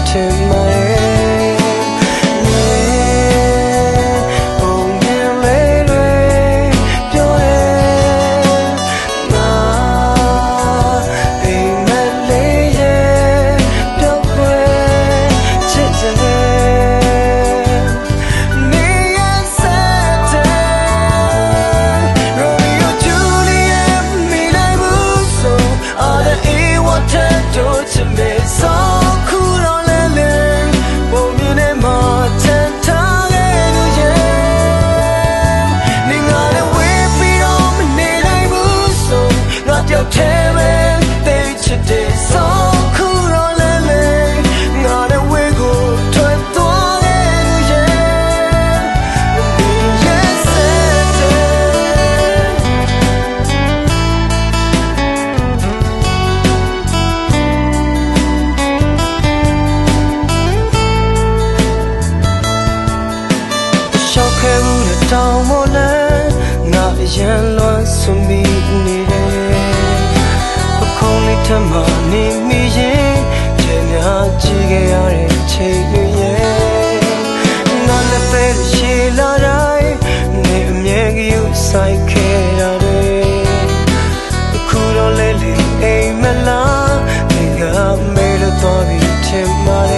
ထင်ပါတယ်ဘုံမြင်လေးတွေပြောရဲ့ငါအိမ်မက်လေးရဲ့ပြောခွဲချစ်စဲတောင်မလဲငါအရင်လွန်ဆွမိနေတယ်ပခုံးလေးထမနေမိရင်ကျန်များကြည့်ခဲ့ရတဲ့ချိန်တွေရဲ့ငါလည်းပဲရှိလာတိုင်းနေအမြဲကယူဆိုင်ခဲ့ရတယ်အခုတော့လဲလေအိမ်မလားငါမေးလို့တော့ပြီးထင်ပါတယ်